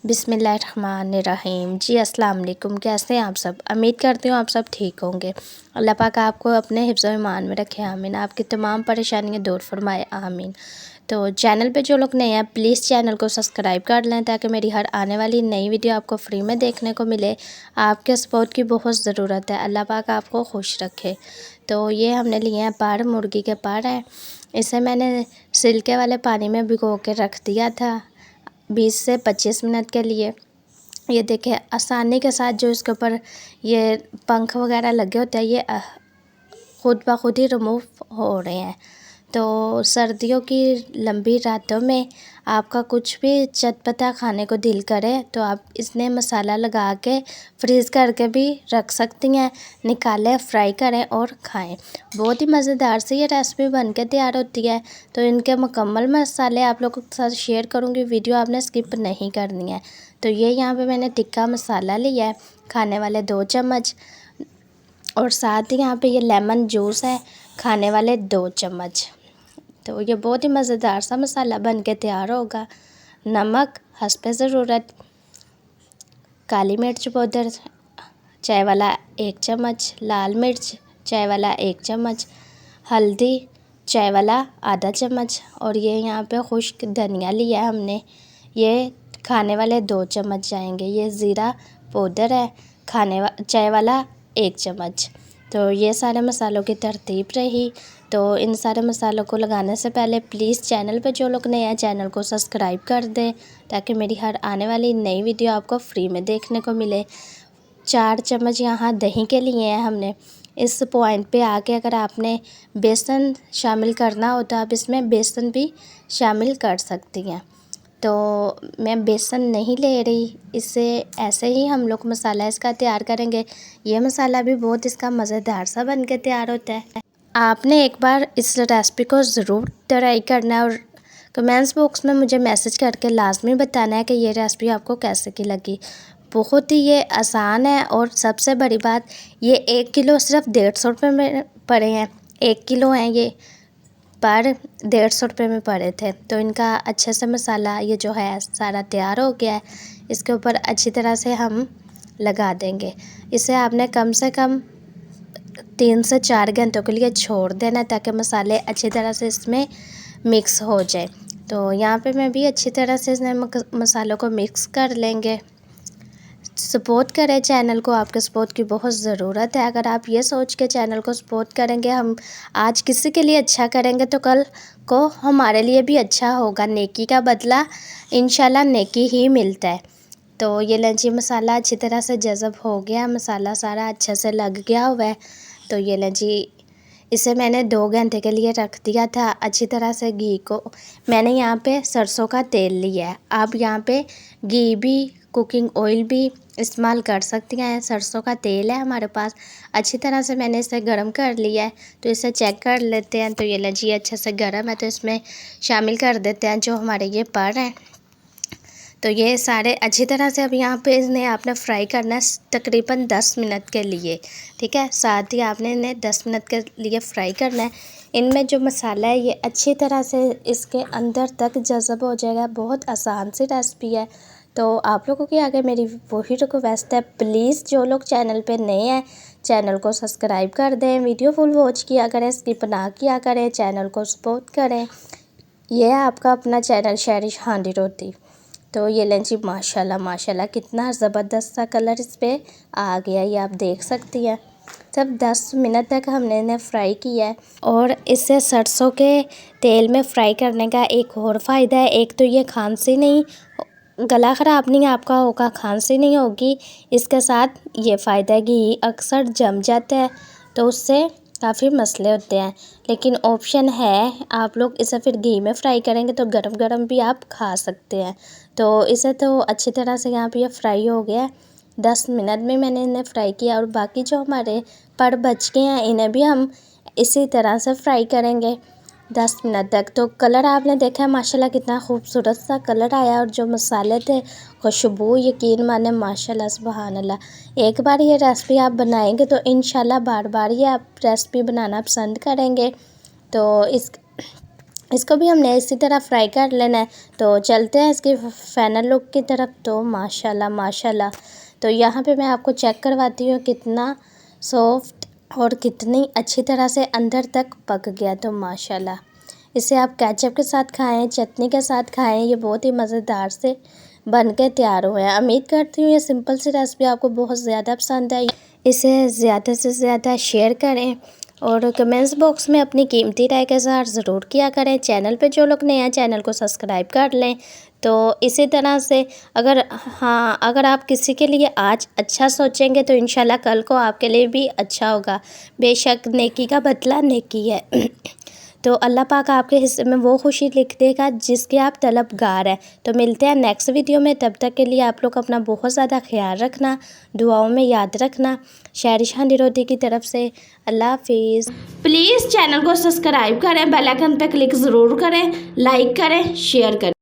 बिस्मिल्लाहिर्रहमानिर्रहीम। जी अस्सलाम वालेकुम। कैसे हैं आप सब? उम्मीद करती हूँ आप सब ठीक होंगे। अल्लाह पाक आपको अपने हिफ्ज़ व ईमान में रखे, आमीन। आपकी तमाम परेशानियाँ दूर फरमाए, आमीन। तो चैनल पे जो लोग नए हैं प्लीज़ चैनल को सब्सक्राइब कर लें ताकि मेरी हर आने वाली नई वीडियो आपको फ्री में देखने को मिले। आपके सपोर्ट की बहुत ज़रूरत है। अल्लाह पाक आपको खुश रखे। तो ये हमने लिए हैं पर, मुर्गी के पर हैं। इसे मैंने सिल्के वाले पानी में भिगो के रख दिया था 20 से 25 मिनट के लिए। ये देखिए आसानी के साथ जो इसके ऊपर ये पंख वगैरह लगे होते हैं ये खुद ब खुद ही रिमूव हो रहे हैं। तो सर्दियों की लंबी रातों में आपका कुछ भी चटपटा खाने को दिल करे तो आप इसमें मसाला लगा के फ्रीज़ करके भी रख सकती हैं। निकालें, फ्राई करें और खाएं। बहुत ही मज़ेदार से ये रेसिपी बन के तैयार होती है। तो इनके मुकम्मल मसाले आप लोगों के साथ शेयर करूँगी, वीडियो आपने स्किप नहीं करनी है। तो ये यहाँ पे मैंने टिक्का मसाला लिया है, खाने वाले 2 चम्मच, और साथ ही यहाँ पे ये लेमन जूस है, खाने वाले 2 चम्मच। तो ये बहुत ही मज़ेदार सा मसाला बन के तैयार होगा। नमक हस्बे ज़रूरत, काली मिर्च पाउडर चाय वाला 1 चम्मच, लाल मिर्च चाय वाला 1 चम्मच, हल्दी चाय वाला आधा चम्मच, और ये यहाँ पे खुश्क धनिया लिया है हमने, ये खाने वाले 2 चम्मच जाएंगे। ये ज़ीरा पाउडर है, चाय वाला 1 चम्मच। तो ये सारे मसालों की तरतीब रही। तो इन सारे मसालों को लगाने से पहले प्लीज़ चैनल पे जो लोग नए हैं चैनल को सब्सक्राइब कर दें ताकि मेरी हर आने वाली नई वीडियो आपको फ्री में देखने को मिले। 4 चम्मच यहाँ दही के लिए हैं हमने। इस पॉइंट पे आके अगर आपने बेसन शामिल करना हो तो आप इसमें बेसन भी शामिल कर सकती हैं। तो मैं बेसन नहीं ले रही, इससे ऐसे ही हम लोग मसाला इसका तैयार करेंगे। ये मसाला भी बहुत इसका मज़ेदार सा बन के तैयार होता है। आपने एक बार इस रेसिपी को ज़रूर ट्राई करना है और कमेंट्स बॉक्स में मुझे मैसेज करके लाजमी बताना है कि ये रेसिपी आपको कैसे की लगी। बहुत ही ये आसान है और सबसे बड़ी बात ये 1 किलो सिर्फ 150 रुपये में पड़े हैं। 1 किलो हैं ये पर 150 रुपये में पड़े थे। तो इनका अच्छे से मसाला ये जो है सारा तैयार हो गया है। इसके ऊपर अच्छी तरह से हम लगा देंगे। इसे आपने कम से कम 3 से 4 घंटों के लिए छोड़ देना ताकि मसाले अच्छी तरह से इसमें मिक्स हो जाए। तो यहाँ पे मैं भी अच्छी तरह से इसमें मसालों को मिक्स कर लेंगे। सपोर्ट करें चैनल को, आपके सपोर्ट की बहुत ज़रूरत है। अगर आप ये सोच के चैनल को सपोर्ट करेंगे हम आज किसी के लिए अच्छा करेंगे तो कल को हमारे लिए भी अच्छा होगा। नेकी का बदला इंशाल्लाह नेकी ही मिलता है। तो ये लेंची मसाला अच्छी तरह से जज़ब हो गया, मसाला सारा अच्छे से लग गया हुआ है। तो ये लेंची इसे मैंने 2 घंटे के लिए रख दिया था। अच्छी तरह से घी को मैंने यहाँ पे सरसों का तेल लिया है। आप यहाँ पे घी भी, कुकिंग ऑयल भी इस्तेमाल कर सकती हैं। सरसों का तेल है हमारे पास। अच्छी तरह से मैंने इसे गर्म कर लिया है। तो इसे चेक कर लेते हैं। तो ये लीजिए अच्छे से गर्म है, तो इसमें शामिल कर देते हैं जो हमारे ये पर हैं। तो ये सारे अच्छी तरह से अब यहाँ पे इन्हें आपने फ्राई करना है तकरीबन 10 मिनट के लिए, ठीक है। साथ ही आपने इन्हें 10 मिनट के लिए फ्राई करना है। इनमें जो मसाला है ये अच्छी तरह से इसके अंदर तक जज़ब हो जाएगा। बहुत आसान सी रेसिपी है। तो आप लोगों के आगे मेरी वही रिक्वेस्ट है, प्लीज़ जो लोग चैनल पे नए हैं चैनल को सब्सक्राइब कर दें, वीडियो फुल वॉच किया करें, स्किप ना किया करें, चैनल को सपोर्ट करें। यह है आपका अपना चैनल शहरिश हांडी रोटी। तो ये लें जी, माशाल्लाह माशाल्लाह कितना ज़बरदस्त सा कलर इस पर आ गया, ये आप देख सकती हैं। सब 10 मिनट तक हमने इन्हें फ्राई किया है। और इससे सरसों के तेल में फ्राई करने का एक और फ़ायदा है। एक तो ये खांसी नहीं, गला ख़राब नहीं आपका होगा, खांसी नहीं होगी। इसके साथ ये फ़ायदा है कि अक्सर जम जाता है तो उससे काफ़ी मसले होते हैं। लेकिन ऑप्शन है, आप लोग इसे फिर घी में फ्राई करेंगे तो गरम गरम भी आप खा सकते हैं। तो इसे तो अच्छी तरह से यहाँ पे ये फ्राई हो गया है। 10 मिनट में मैंने इन्हें फ्राई किया और बाकी जो हमारे पर बच गए हैं इन्हें भी हम इसी तरह से फ्राई करेंगे 10 मिनट तक। तो कलर आपने देखा है माशाल्लाह कितना खूबसूरत सा कलर आया, और जो मसाले थे, खुशबू, यकीन माने माशाल्लाह सुभान अल्लाह। एक बार ये रेसिपी आप बनाएंगे तो इंशाल्लाह बार बार ये आप रेसिपी बनाना पसंद करेंगे। तो इसको भी हमने इसी तरह फ्राई कर लेना है। तो चलते हैं इसकी फाइनल लुक की तरफ। तो माशाल्लाह माशाल्लाह, तो यहाँ पे मैं आपको चेक करवाती हूँ कितना सॉफ्ट और कितनी अच्छी तरह से अंदर तक पक गया। तो माशाल्लाह, इसे आप केचप के साथ खाएं, चटनी के साथ खाएं, ये बहुत ही मज़ेदार से बन के तैयार हुआ है। उम्मीद करती हूँ ये सिंपल सी रेसिपी आपको बहुत ज़्यादा पसंद आई। इसे ज़्यादा से ज़्यादा शेयर करें और कमेंट्स बॉक्स में अपनी कीमती राय का इज़हार ज़रूर किया करें। चैनल पे जो लोग नए हैं चैनल को सब्सक्राइब कर लें। तो इसी तरह से अगर आप किसी के लिए आज अच्छा सोचेंगे तो इंशाल्लाह कल को आपके लिए भी अच्छा होगा। बेशक नेकी का बदला नेकी है। तो अल्लाह पाक आपके हिस्से में वो खुशी लिख देगा जिसके आप तलबगार हैं। तो मिलते हैं नेक्स्ट वीडियो में, तब तक के लिए आप लोग अपना बहुत ज़्यादा ख्याल रखना, दुआओं में याद रखना। शहरिशान निरोधी की तरफ से अल्लाह हाफिज़। प्लीज़ चैनल को सब्सक्राइब करें, बेल आइकन पर क्लिक ज़रूर करें, लाइक करें, शेयर करें।